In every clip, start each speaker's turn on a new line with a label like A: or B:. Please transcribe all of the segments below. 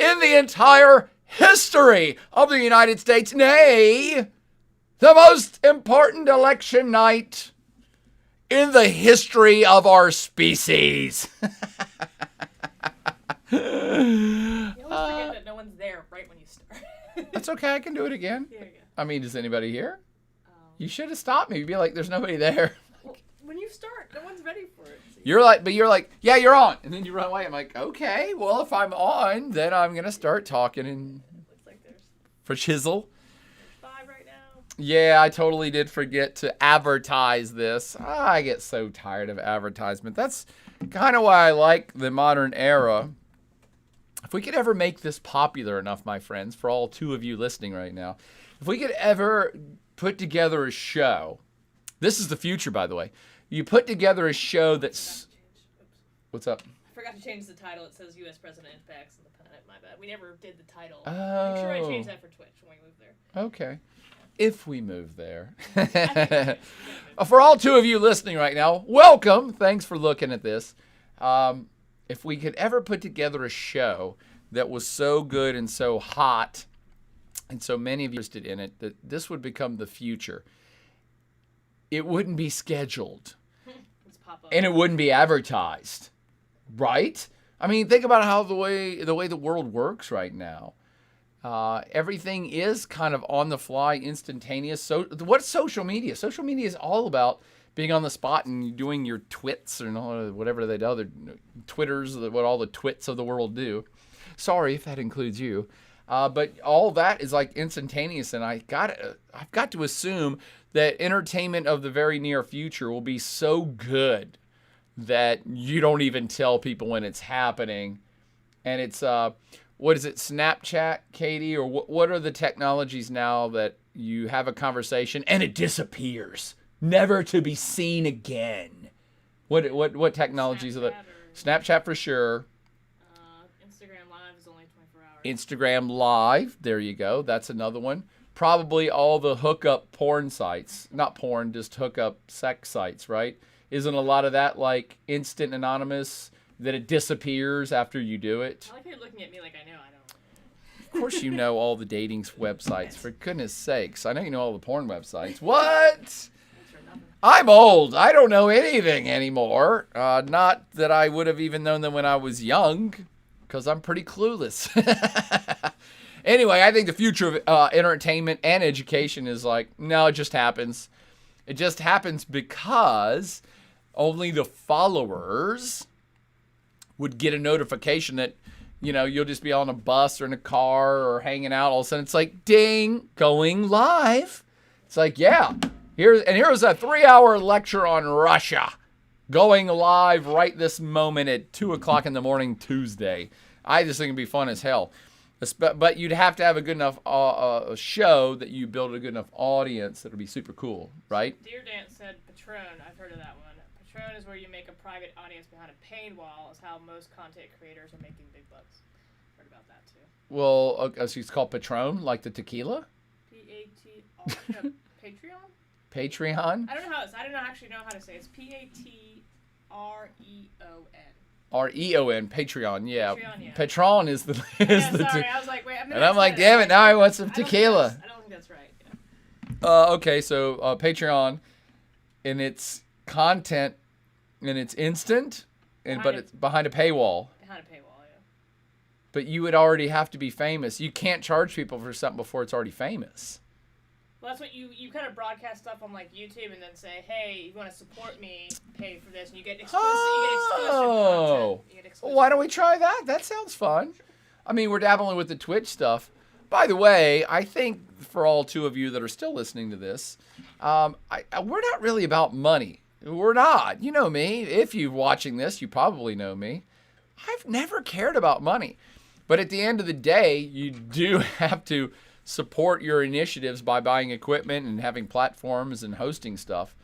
A: in the entire history of the United States, nay, the most important election night in the history of our species.
B: You always forget that no one's there right when you start.
A: That's okay, I can do it again.
B: There you go.
A: I mean, is anybody here? You should have stopped me. You'd be like, there's nobody there.
B: Well, when you start, no one's ready for it. So
A: You're like, yeah, you're on. And then you run away. I'm like, okay, well, if I'm on, then I'm going to start talking and
B: looks like there's
A: for chisel.
B: 5 right now.
A: Yeah, I totally did forget to advertise this. I get so tired of advertisement. That's kind of why I like the modern era. If we could ever make this popular enough, my friends, for all 2 of you listening right now, if we could ever put together a show, this is the future, by the way. You put together a show that's... What's up?
B: I forgot to change the title. It says U.S. President impacts on the planet. My bad. We never did the title.
A: Oh.
B: Make sure I change that for Twitch when we move there.
A: Okay. If we move there. For all 2 of you listening right now, welcome. Thanks for looking at this. If we could ever put together a show that was so good and so hot and so many of you interested in it, that this would become the future. It wouldn't be scheduled.
B: Let's pop up.
A: And it wouldn't be advertised. Right? I mean, think about how the way the world works right now. Everything is kind of on the fly, instantaneous. So, what's social media? Social media is all about being on the spot and doing your twits or whatever they do, Twitters, what all the twits of the world do. Sorry if that includes you. But all that is like instantaneous, and I've got to assume that entertainment of the very near future will be so good that you don't even tell people when it's happening. And it's, what is it, Snapchat, Katie? Or what are the technologies now that you have a conversation and it disappears, never to be seen again? What technologies are that? Snapchat for sure.
B: Instagram Live is only 24 hours.
A: Instagram Live, there you go. That's another one. Probably all the hookup porn sites. Not porn, just hookup sex sites, right? Isn't a lot of that like instant anonymous, that it disappears after you do it?
B: I like how you're looking at me like I know. I don't.
A: Of course you know all the dating websites, for goodness sakes. I know you know all the porn websites. What? I'm old. I don't know anything anymore. Not that I would have even known them when I was young, because I'm pretty clueless. Anyway, I think the future of entertainment and education is like, no, it just happens. It just happens because only the followers would get a notification that, you know, you'll just be on a bus or in a car or hanging out. All of a sudden, it's like, ding, going live. It's like, yeah, here's a 3-hour lecture on Russia going live right this moment at 2 o'clock in the morning Tuesday. I just think it'd be fun as hell. But you'd have to have a good enough show that you build a good enough audience that would be super cool, right?
B: Dear Dance said Patron. I've heard of that one. Patron is where you make a private audience behind a paywall. Is how most content creators are making big bucks. Heard about that too.
A: Well, okay, so it's called Patron, like the tequila?
B: Patreon?
A: Patreon?
B: I don't know I don't actually know how to say it. It's Patreon.
A: REON, Patreon, yeah.
B: Patreon, yeah.
A: Patron is the
B: Sorry, I was like, wait,
A: and I'm like, damn it, now I want some tequila.
B: I don't think that's right. Yeah.
A: Okay, so Patreon, and it's content, and it's instant, but it's behind a paywall.
B: Behind a paywall, yeah.
A: But you would already have to be famous. You can't charge people for something before it's already famous.
B: Well, that's what you kind of broadcast stuff on like YouTube and then say, hey, you want to support me, pay for this, and you get exclusive.
A: Oh, well, why don't we try that? That sounds fun. I mean, we're dabbling with the Twitch stuff. By the way, I think for all 2 of you that are still listening to this, we're not really about money. We're not. You know me. If you're watching this, you probably know me. I've never cared about money. But at the end of the day, you do have to support your initiatives by buying equipment and having platforms and hosting stuff.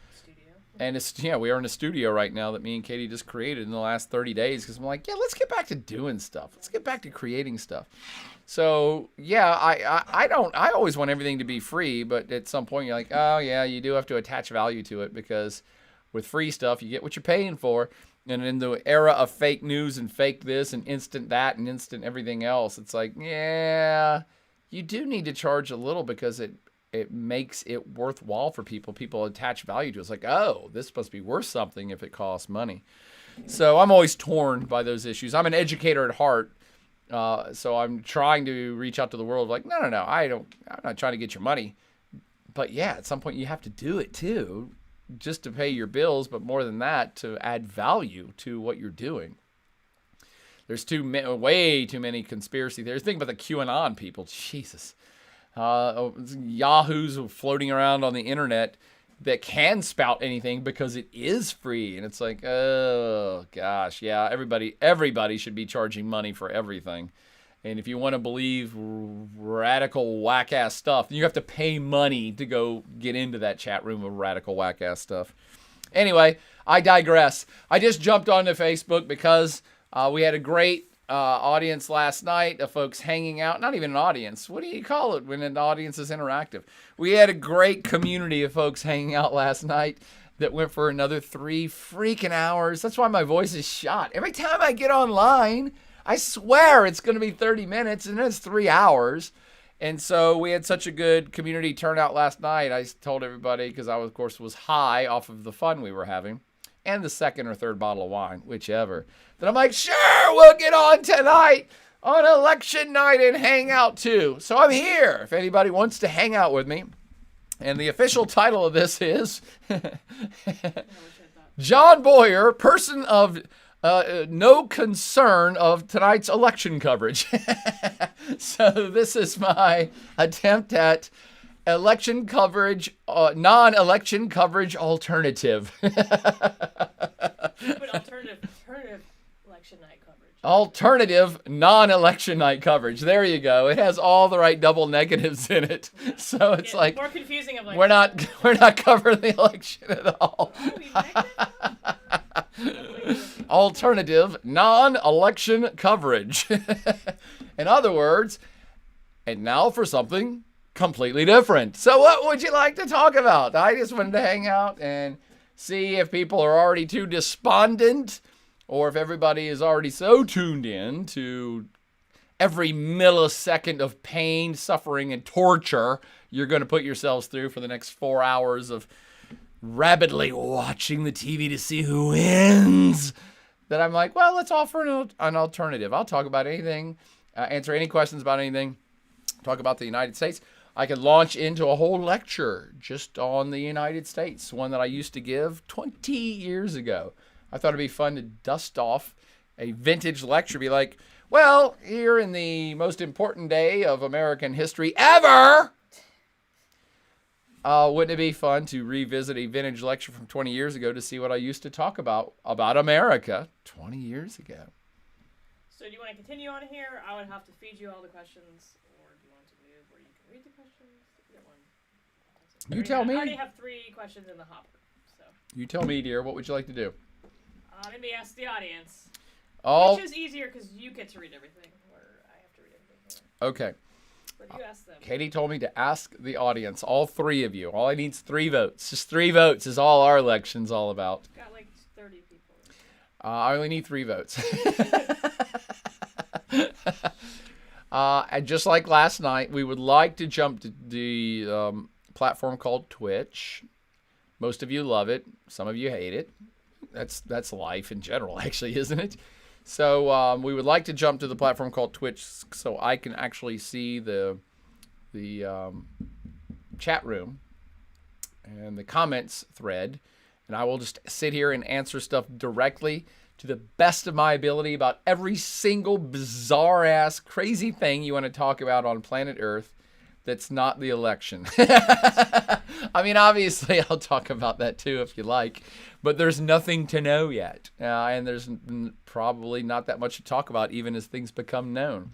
A: And we are in a studio right now that me and Katie just created in the last 30 days because I'm like, yeah, let's get back to doing stuff. Let's get back to creating stuff. So yeah, I always want everything to be free, but at some point you're like, oh yeah, you do have to attach value to it because with free stuff you get what you're paying for. And in the era of fake news and fake this and instant that and instant everything else, it's like, yeah, you do need to charge a little because it makes it worthwhile for people. People attach value to it. It's like, oh, this must be worth something if it costs money. So I'm always torn by those issues. I'm an educator at heart. So I'm trying to reach out to the world like, no, I'm not trying to get your money. But yeah, at some point you have to do it too, just to pay your bills, but more than that, to add value to what you're doing. There's way too many conspiracy theories. Think about the QAnon people. Jesus. Yahoos floating around on the internet that can spout anything because it is free. And it's like, oh, gosh, yeah, everybody should be charging money for everything. And if you want to believe radical whack-ass stuff, you have to pay money to go get into that chat room of radical whack-ass stuff. Anyway, I digress. I just jumped onto Facebook because we had a great audience last night of folks hanging out. Not even an audience. What do you call it when an audience is interactive? We had a great community of folks hanging out last night that went for another 3 freaking hours. That's why my voice is shot. Every time I get online, I swear it's going to be 30 minutes and it's 3 hours. And so we had such a good community turnout last night. I told everybody, because I, of course, was high off of the fun we were having and the second or third bottle of wine, whichever, that I'm like, sure, we'll get on tonight on election night and hang out too. So I'm here if anybody wants to hang out with me. And the official title of this is John Boyer, person of no concern of tonight's election coverage. So this is my attempt at election coverage, non-election coverage alternative.
B: But alternative election night coverage.
A: Alternative non-election night coverage. There you go. It has all the right double negatives in it. So it's like
B: more confusing. Of like,
A: we're not covering the election at all. Alternative non-election coverage. In other words, and now for something completely different. So what would you like to talk about? I just wanted to hang out and see if people are already too despondent or if everybody is already so tuned in to every millisecond of pain, suffering, and torture you're going to put yourselves through for the next 4 hours of rabidly watching the TV to see who wins. That I'm like, well, let's offer an alternative. I'll talk about anything, answer any questions about anything, talk about the United States. I could launch into a whole lecture just on the United States, one that I used to give 20 years ago. I thought it'd be fun to dust off a vintage lecture, be like, well, here in the most important day of American history ever, wouldn't it be fun to revisit a vintage lecture from 20 years ago to see what I used to talk about America 20 years ago?
B: So do you want to continue on here? I would have to feed you all the questions, or do you want to move where you can read the questions? Either one.
A: You tell me.
B: I already have 3 questions in the hopper. So.
A: You tell me, dear. What would you like to do?
B: Maybe ask the audience.
A: Oh.
B: Which is easier because you get to read everything, or I have to read everything here.
A: Okay.
B: But you ask them.
A: Katie told me to ask the audience, all 3 of you. All I need is 3 votes. Just 3 votes is all our election's all about.
B: Got like 30 people.
A: I only need 3 votes. And just like last night, we would like to jump to the platform called Twitch. Most of you love it. Some of you hate it. That's life in general, actually, isn't it? So we would like to jump to the platform called Twitch so I can actually see the chat room and the comments thread. And I will just sit here and answer stuff directly to the best of my ability about every single bizarre-ass, crazy thing you want to talk about on planet Earth that's not the election. I mean, obviously, I'll talk about that too if you like, but there's nothing to know yet. And there's probably not that much to talk about even as things become known.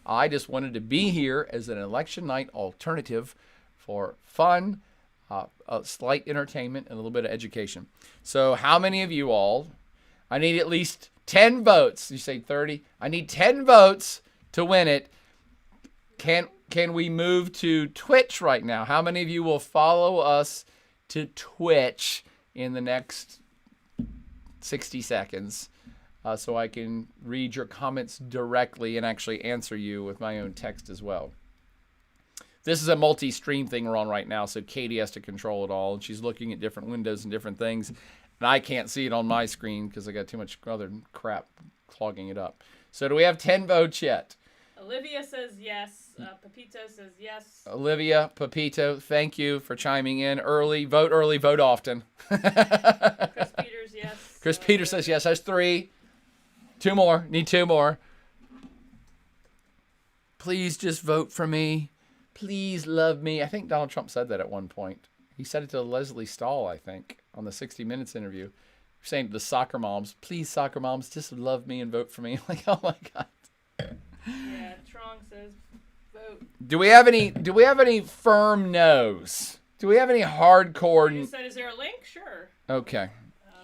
A: I just wanted to be here as an election night alternative for fun, a slight entertainment, and a little bit of education. So how many of you all, I need at least 10 votes. You say 30? I need 10 votes to win it. Can we move to Twitch right now? How many of you will follow us to Twitch in the next 60 seconds so I can read your comments directly and actually answer you with my own text as well. This is a multi-stream thing we're on right now, so Katie has to control it all, and she's looking at different windows and different things, and I can't see it on my screen because I got too much other crap clogging it up. So do we have 10 votes yet?
B: Olivia says yes. Pepito says yes.
A: Olivia, Pepito, thank you for chiming in early, vote often.
B: Chris Peters, yes.
A: Chris Peters says yes. That's 3. 2 more. Need 2 more. Please just vote for me. Please love me. I think Donald Trump said that at one point. He said it to Leslie Stahl, I think, on the 60 Minutes interview. Saying to the soccer moms, please, soccer moms, just love me and vote for me. Like, oh my God.
B: Yeah, Trong says vote.
A: Do we have any firm no's? Do we have any hardcore?
B: You said, is there a link? Sure.
A: Okay.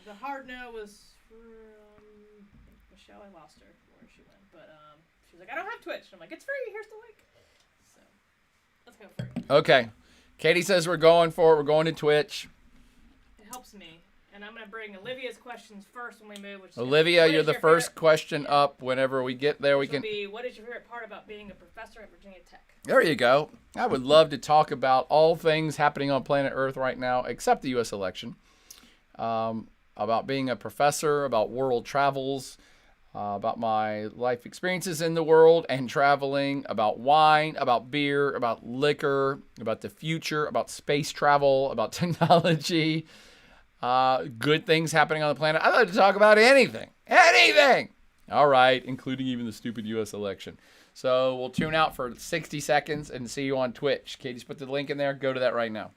B: The hard no was from Michelle. I lost her where she went, but she was like, I don't have Twitch. I'm like, it's free. Here's the link. So let's go for it.
A: Okay. Katie says we're going for it. We're going to Twitch.
B: It helps me. And I'm going to bring Olivia's questions first when we move. Which
A: Olivia, you're the first question up. Whenever we get there, we can.
B: What is your favorite part about being a professor at Virginia Tech?
A: There you go. I would love to talk about all things happening on planet Earth right now, except the U.S. election. About being a professor, about world travels, about my life experiences in the world and traveling, about wine, about beer, about liquor, about the future, about space travel, about technology. Good things happening on the planet. I'd like to talk about anything. Anything! All right, including even the stupid U.S. election. So we'll tune out for 60 seconds and see you on Twitch. Katie's put the link in there. Go to that right now.